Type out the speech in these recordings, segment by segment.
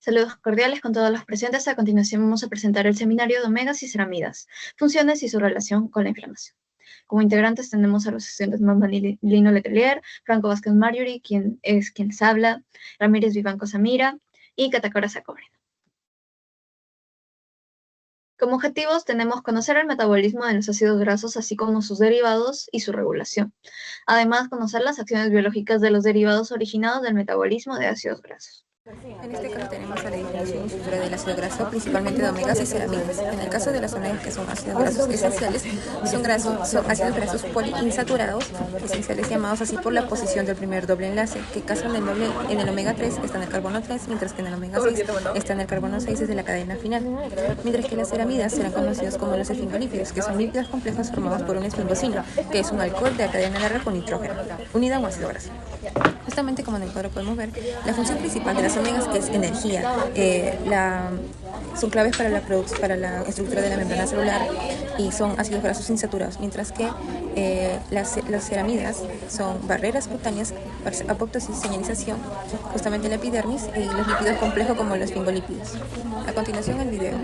Saludos cordiales con todos los presentes. A continuación vamos a presentar el seminario de omegas y ceramidas, funciones y su relación con la inflamación. Como integrantes tenemos a los estudiantes Lino Letelier, Franco Vázquez Marjorie, quien les habla, Ramírez Vivanco Samira y Catacora Sacobrena. Como objetivos tenemos conocer el metabolismo de los ácidos grasos, así como sus derivados y su regulación. Además, conocer las acciones biológicas de los derivados originados del metabolismo de ácidos grasos. En este caso tenemos a la definición y estructura del ácido graso, principalmente de omegas y ceramidas. En el caso de las omegas, que son ácidos grasos esenciales, son ácidos grasos poliinsaturados, esenciales llamados así por la posición del primer doble enlace, que caso en el omega 3 está en el carbono 3, mientras que en el omega 6 está en el carbono 6 desde la cadena final. Mientras que las ceramidas serán conocidos como los esfingolípidos, que son lípidos complejos formados por un esfingosino, que es un alcohol de cadena larga con nitrógeno, unida a un ácido graso. Justamente como en el cuadro podemos ver, la función principal de las omegas, que es energía, son claves para la estructura de la membrana celular y son ácidos grasos insaturados, mientras que las ceramidas son barreras cutáneas, apoptosis, señalización, justamente la epidermis, y los lípidos complejos como los esfingolípidos. A continuación el video.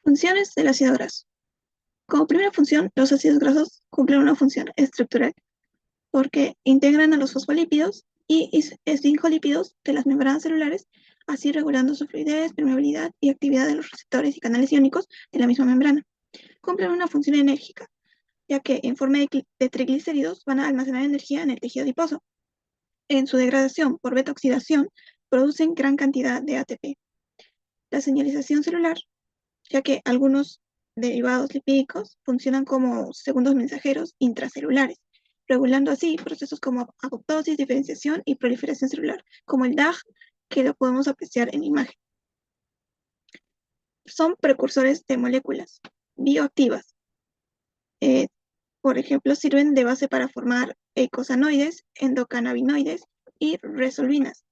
Funciones del ácido graso. Como primera función, los ácidos grasos cumplen una función estructural porque integran a los fosfolípidos y esfingolípidos de las membranas celulares, así regulando su fluidez, permeabilidad y actividad de los receptores y canales iónicos de la misma membrana. Cumplen una función enérgica, ya que en forma de triglicéridos van a almacenar energía en el tejido adiposo. En su degradación por beta-oxidación producen gran cantidad de ATP. La señalización celular, ya que algunos derivados lipídicos funcionan como segundos mensajeros intracelulares, regulando así procesos como apoptosis, diferenciación y proliferación celular, como el DAG, que lo podemos apreciar en la imagen. Son precursores de moléculas bioactivas. Por ejemplo, sirven de base para formar eicosanoides, endocannabinoides y resolvinas,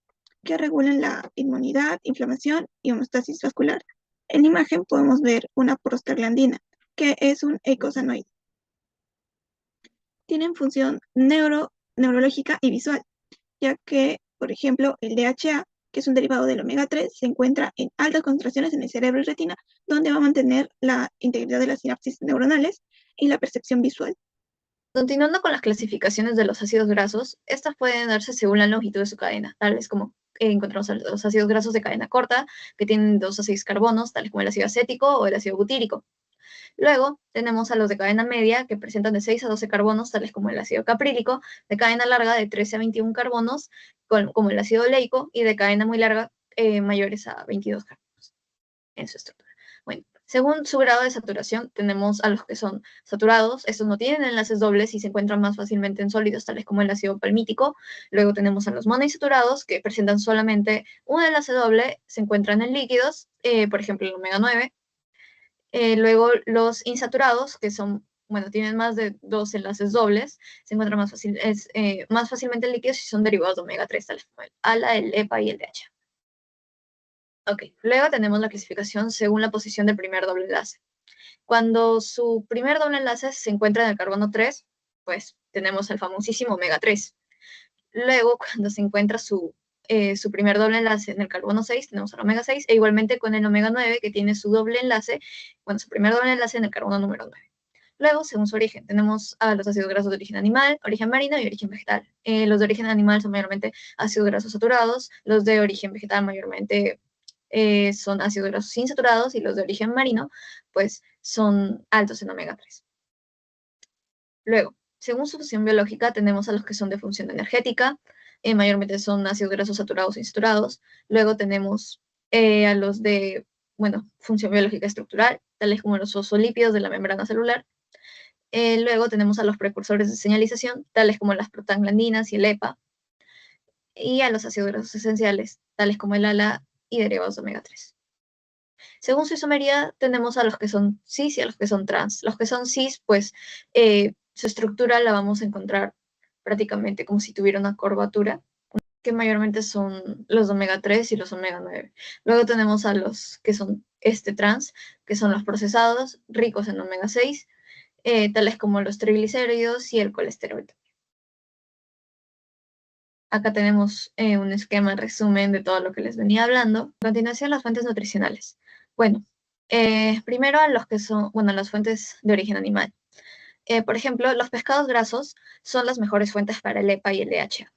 que regulan la inmunidad, inflamación y homeostasis vascular. En la imagen podemos ver una prostaglandina, que es un eicosanoide. Tienen función neurológica y visual, ya que, por ejemplo, el DHA, que es un derivado del omega 3, se encuentra en altas concentraciones en el cerebro y retina, donde va a mantener la integridad de las sinapsis neuronales y la percepción visual. Continuando con las clasificaciones de los ácidos grasos, estas pueden darse según la longitud de su cadena, tales como encontramos los ácidos grasos de cadena corta, que tienen 2 a 6 carbonos, tales como el ácido acético o el ácido butírico. Luego tenemos a los de cadena media, que presentan de 6 a 12 carbonos, tales como el ácido caprílico, de cadena larga de 13 a 21 carbonos, como el ácido oleico, y de cadena muy larga, mayores a 22 carbonos en su estructura. Bueno, según su grado de saturación, tenemos a los que son saturados. Estos no tienen enlaces dobles y se encuentran más fácilmente en sólidos, tales como el ácido palmítico. Luego tenemos a los monoinsaturados, que presentan solamente un enlace doble, se encuentran en líquidos, por ejemplo, el omega 9. Luego los insaturados, que son, bueno, tienen más de 2 enlaces dobles, se encuentran más fácilmente en líquidos y son derivados de omega 3, tales como el ALA, el EPA y el DHA. Ok, luego tenemos la clasificación según la posición del primer doble enlace. Cuando su primer doble enlace se encuentra en el carbono 3, pues tenemos el famosísimo omega 3. Luego, cuando se encuentra su primer doble enlace en el carbono 6, tenemos el omega 6, e igualmente con el omega 9, que tiene su doble enlace, bueno, su primer doble enlace en el carbono número 9. Luego, según su origen, tenemos a los ácidos grasos de origen animal, origen marino y origen vegetal. Los de origen animal son mayormente ácidos grasos saturados, los de origen vegetal mayormente son ácidos grasos insaturados, y los de origen marino, pues son altos en omega 3. Luego, según su función biológica, tenemos a los que son de función energética, mayormente son ácidos grasos saturados e insaturados. Luego tenemos a los de, bueno, función biológica estructural, tales como los fosfolípidos de la membrana celular. Luego tenemos a los precursores de señalización, tales como las prostaglandinas y el EPA. Y a los ácidos grasos esenciales, tales como el ALA, y derivados de omega 3. Según su isomería, tenemos a los que son cis y a los que son trans. Los que son cis, pues su estructura la vamos a encontrar prácticamente como si tuviera una curvatura, que mayormente son los de omega 3 y los omega 9. Luego tenemos a los que son trans, que son los procesados, ricos en omega 6, tales como los triglicéridos y el colesterol. Acá tenemos un esquema en resumen de todo lo que les venía hablando. A continuación, las fuentes nutricionales. Bueno, primero a los que son, las fuentes de origen animal. Por ejemplo, los pescados grasos son las mejores fuentes para el EPA y el DHA,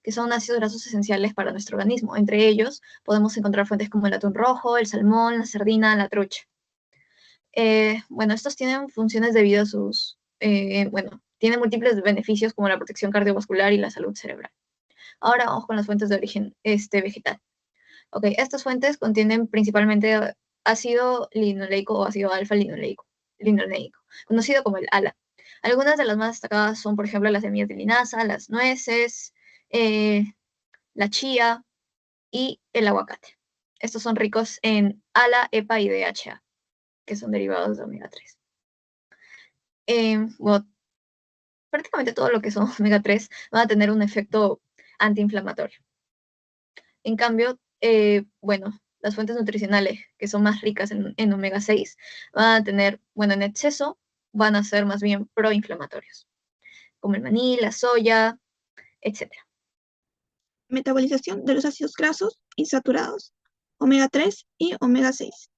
que son ácidos grasos esenciales para nuestro organismo. Entre ellos podemos encontrar fuentes como el atún rojo, el salmón, la sardina, la trucha. Estos tienen funciones debido a sus, tienen múltiples beneficios como la protección cardiovascular y la salud cerebral. Ahora vamos con las fuentes de origen vegetal. Okay, estas fuentes contienen principalmente ácido linoleico o ácido alfa-linoleico, conocido como el ALA. Algunas de las más destacadas son, por ejemplo, las semillas de linaza, las nueces, la chía y el aguacate. Estos son ricos en ALA, EPA y DHA, que son derivados de omega 3. Prácticamente todo lo que son omega 3 va a tener un efecto antiinflamatorio. En cambio, las fuentes nutricionales que son más ricas en omega 6 van a tener, en exceso, van a ser más bien proinflamatorios, como el maní, la soya, etc. Metabolización de los ácidos grasos insaturados, omega 3 y omega 6.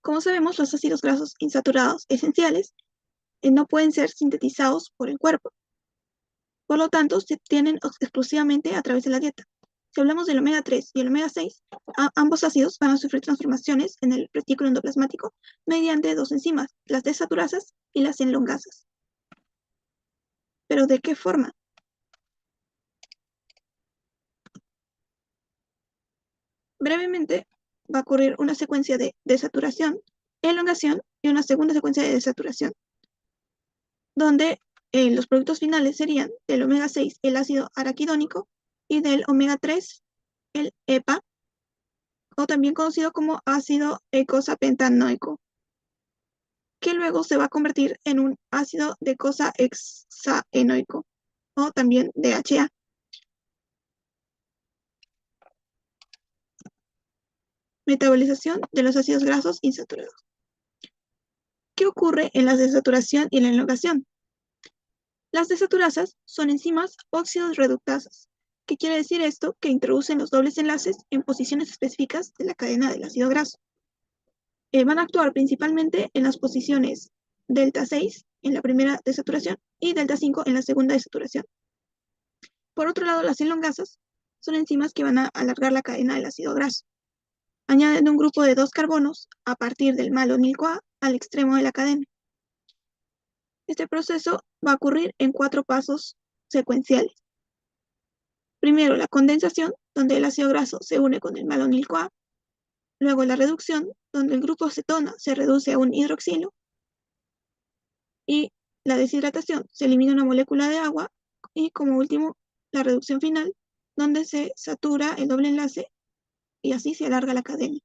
Como sabemos, los ácidos grasos insaturados esenciales no pueden ser sintetizados por el cuerpo. Por lo tanto, se obtienen exclusivamente a través de la dieta. Si hablamos del omega 3 y el omega 6, ambos ácidos van a sufrir transformaciones en el retículo endoplasmático mediante dos enzimas, las desaturasas y las enlongasas. ¿Pero de qué forma? Brevemente, va a ocurrir una secuencia de desaturación, elongación y una segunda secuencia de desaturación, donde los productos finales serían del omega 6 el ácido araquidónico y del omega 3 el EPA, o también conocido como ácido eicosapentanoico, que luego se va a convertir en un ácido docosahexaenoico, o también DHA. Metabolización de los ácidos grasos insaturados. ¿Qué ocurre en la desaturación y la elongación? Las desaturasas son enzimas óxidos reductasas. ¿Qué quiere decir esto? Que introducen los dobles enlaces en posiciones específicas de la cadena del ácido graso. Van a actuar principalmente en las posiciones delta 6 en la primera desaturación y delta 5 en la segunda desaturación. Por otro lado, las elongasas son enzimas que van a alargar la cadena del ácido graso, añadiendo un grupo de 2 carbonos a partir del malonil-CoA al extremo de la cadena. Este proceso va a ocurrir en 4 pasos secuenciales. Primero, la condensación, donde el ácido graso se une con el malonil-CoA. Luego, la reducción, donde el grupo cetona se reduce a un hidroxilo. Y la deshidratación, se elimina una molécula de agua. Y como último, la reducción final, donde se satura el doble enlace y así se alarga la cadena.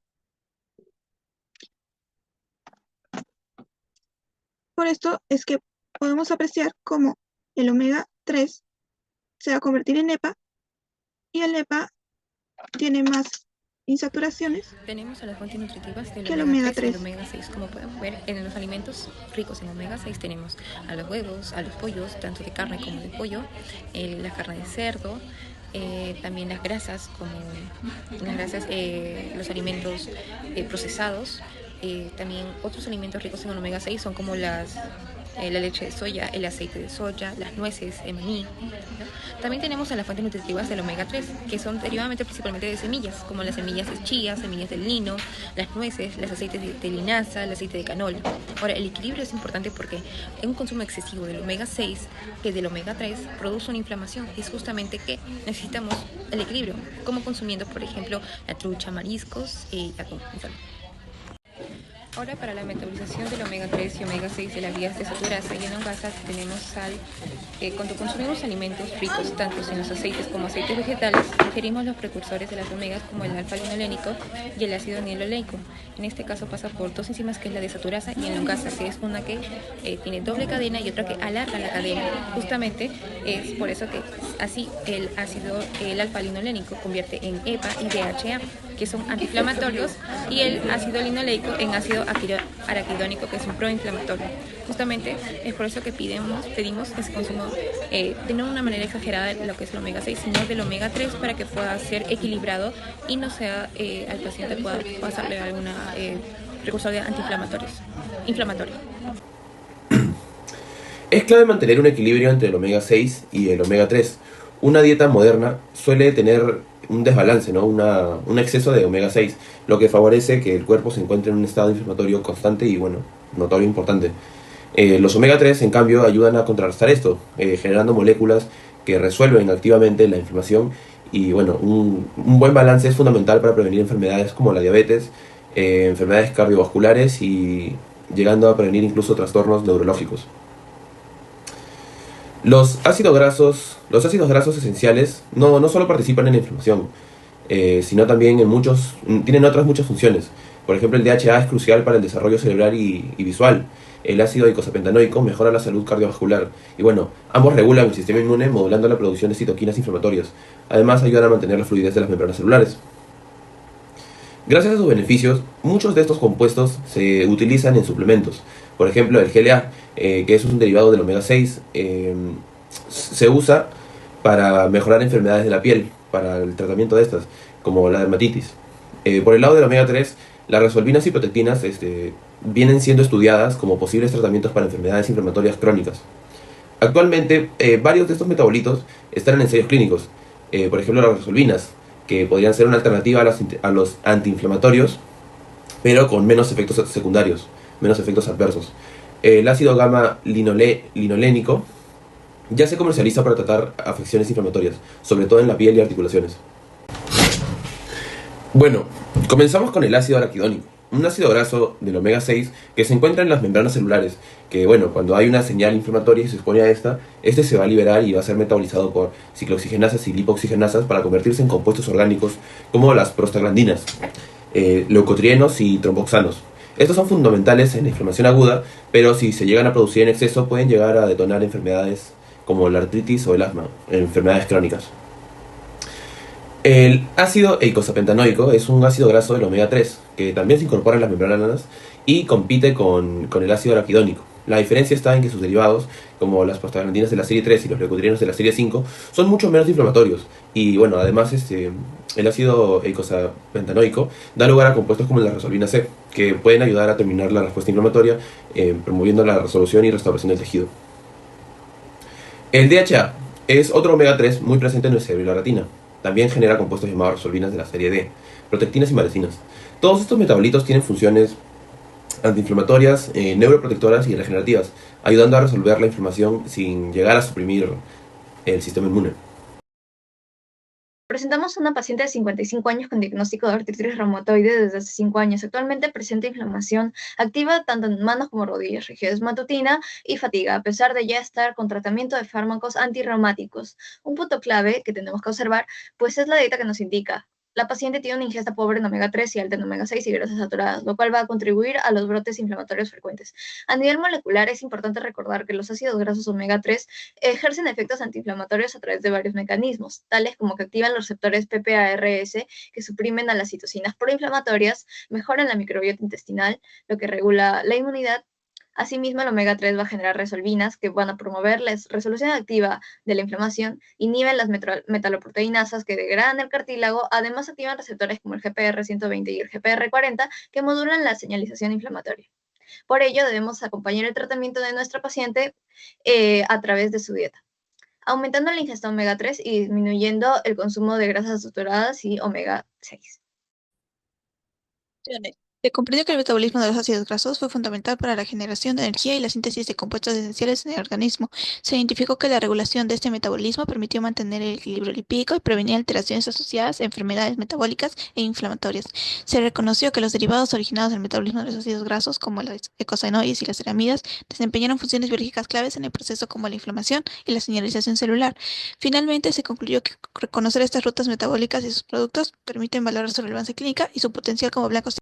Por esto es que podemos apreciar cómo el omega 3 se va a convertir en EPA y el EPA tiene más insaturaciones. Tenemos a las fuentes nutritivas del que el omega 3 y el 3. omega 6. Como podemos ver, en los alimentos ricos en omega 6 tenemos a los huevos, a los pollos, tanto de carne como de pollo, la carne de cerdo, también las grasas, los alimentos procesados. También otros alimentos ricos en omega 6 son como la leche de soya, el aceite de soya, las nueces, el maní, ¿no? También tenemos a las fuentes nutritivas del omega 3, que son derivadamente principalmente de semillas, como las semillas de chía, semillas del lino, las nueces, los aceites de linaza, el aceite de canola. Ahora, el equilibrio es importante porque un consumo excesivo del omega 6 que del omega 3 produce una inflamación. Y es justamente que necesitamos el equilibrio, como consumiendo, por ejemplo, la trucha, mariscos y atún. Ahora, para la metabolización del omega 3 y omega 6 de las vías de saturasa y en grasa tenemos sal. Cuando consumimos alimentos ricos tanto en los aceites como aceites vegetales, ingerimos los precursores de las omegas como el alfa-linolénico y el ácido niloleico. En este caso pasa por dos enzimas, que es la desaturasa y el longasa, que es una que tiene doble cadena y otra que alarga la cadena. Justamente es por eso que así el alfa-linolénico convierte en EPA y DHA, que son antiinflamatorios, y el ácido linoleico en ácido araquidónico, que es un proinflamatorio. Justamente es por eso que pedimos ese consumo de no una manera exagerada de lo que es el omega 6, sino del omega 3, para que pueda ser equilibrado y no sea al paciente pueda pasarle alguna precursor de inflamatorio. Es clave mantener un equilibrio entre el omega 6 y el omega 3. Una dieta moderna suele tener un desbalance, ¿no? Un exceso de omega 6, lo que favorece que el cuerpo se encuentre en un estado inflamatorio constante y, bueno, notorio importante. Los omega 3, en cambio, ayudan a contrarrestar esto, generando moléculas que resuelven activamente la inflamación. Y, bueno, un buen balance es fundamental para prevenir enfermedades como la diabetes, enfermedades cardiovasculares y llegando a prevenir incluso trastornos neurológicos. Los ácidos grasos esenciales no solo participan en la inflamación, sino también tienen otras muchas funciones. Por ejemplo, el DHA es crucial para el desarrollo cerebral y visual. El ácido eicosapentaenoico mejora la salud cardiovascular. Y, bueno, ambos regulan el sistema inmune modulando la producción de citoquinas inflamatorias. Además, ayudan a mantener la fluidez de las membranas celulares. Gracias a sus beneficios, muchos de estos compuestos se utilizan en suplementos. Por ejemplo, el GLA, que es un derivado del omega 6, se usa para mejorar enfermedades de la piel, para el tratamiento de estas, como la dermatitis. Por el lado del omega 3, las resolvinas y protectinas vienen siendo estudiadas como posibles tratamientos para enfermedades inflamatorias crónicas. Actualmente, varios de estos metabolitos están en ensayos clínicos. Por ejemplo, las resolvinas, que podrían ser una alternativa a los antiinflamatorios, pero con menos efectos secundarios, menos efectos adversos. El ácido gamma linolénico ya se comercializa para tratar afecciones inflamatorias, sobre todo en la piel y articulaciones. Bueno, comenzamos con el ácido araquidónico, un ácido graso del omega 6 que se encuentra en las membranas celulares, que, bueno, cuando hay una señal inflamatoria y se expone a esta, este se va a liberar y va a ser metabolizado por ciclooxigenasas y lipoxigenasas para convertirse en compuestos orgánicos como las prostaglandinas, leucotrienos y tromboxanos. Estos son fundamentales en la inflamación aguda, pero si se llegan a producir en exceso pueden llegar a detonar enfermedades como la artritis o el asma, enfermedades crónicas. El ácido eicosapentaenoico es un ácido graso del omega 3 que también se incorpora en las membranas y compite con el ácido araquidónico. La diferencia está en que sus derivados, como las prostaglandinas de la serie 3 y los leucotrienos de la serie 5, son mucho menos inflamatorios. Y, bueno, además el ácido eicosapentaenoico da lugar a compuestos como la resolvina C, que pueden ayudar a terminar la respuesta inflamatoria, promoviendo la resolución y restauración del tejido. El DHA es otro omega 3 muy presente en el cerebro y la retina. También genera compuestos llamados resolvinas de la serie D, protectinas y malecinas. Todos estos metabolitos tienen funciones antiinflamatorias, neuroprotectoras y regenerativas, ayudando a resolver la inflamación sin llegar a suprimir el sistema inmune. Presentamos a una paciente de 55 años con diagnóstico de artritis reumatoide desde hace 5 años. Actualmente presenta inflamación activa tanto en manos como rodillas, rigidez matutina y fatiga, a pesar de ya estar con tratamiento de fármacos antirreumáticos. Un punto clave que tenemos que observar, pues, es la dieta que nos indica. La paciente tiene una ingesta pobre en omega 3 y alta en omega 6 y grasas saturadas, lo cual va a contribuir a los brotes inflamatorios frecuentes. A nivel molecular, es importante recordar que los ácidos grasos omega 3 ejercen efectos antiinflamatorios a través de varios mecanismos, tales como que activan los receptores PPARS, que suprimen a las citocinas proinflamatorias, mejoran la microbiota intestinal, lo que regula la inmunidad. Asimismo, el omega 3 va a generar resolvinas que van a promover la resolución activa de la inflamación, inhiben las metaloproteinasas que degradan el cartílago, además activan receptores como el GPR120 y el GPR40 que modulan la señalización inflamatoria. Por ello, debemos acompañar el tratamiento de nuestra paciente a través de su dieta, aumentando la ingesta de omega 3 y disminuyendo el consumo de grasas saturadas y omega 6. Se comprendió que el metabolismo de los ácidos grasos fue fundamental para la generación de energía y la síntesis de compuestos esenciales en el organismo. Se identificó que la regulación de este metabolismo permitió mantener el equilibrio lipídico y prevenir alteraciones asociadas a enfermedades metabólicas e inflamatorias. Se reconoció que los derivados originados del metabolismo de los ácidos grasos, como los eicosanoides y las ceramidas, desempeñaron funciones biológicas claves en el proceso como la inflamación y la señalización celular. Finalmente, se concluyó que reconocer estas rutas metabólicas y sus productos permiten valorar su relevancia clínica y su potencial como blancos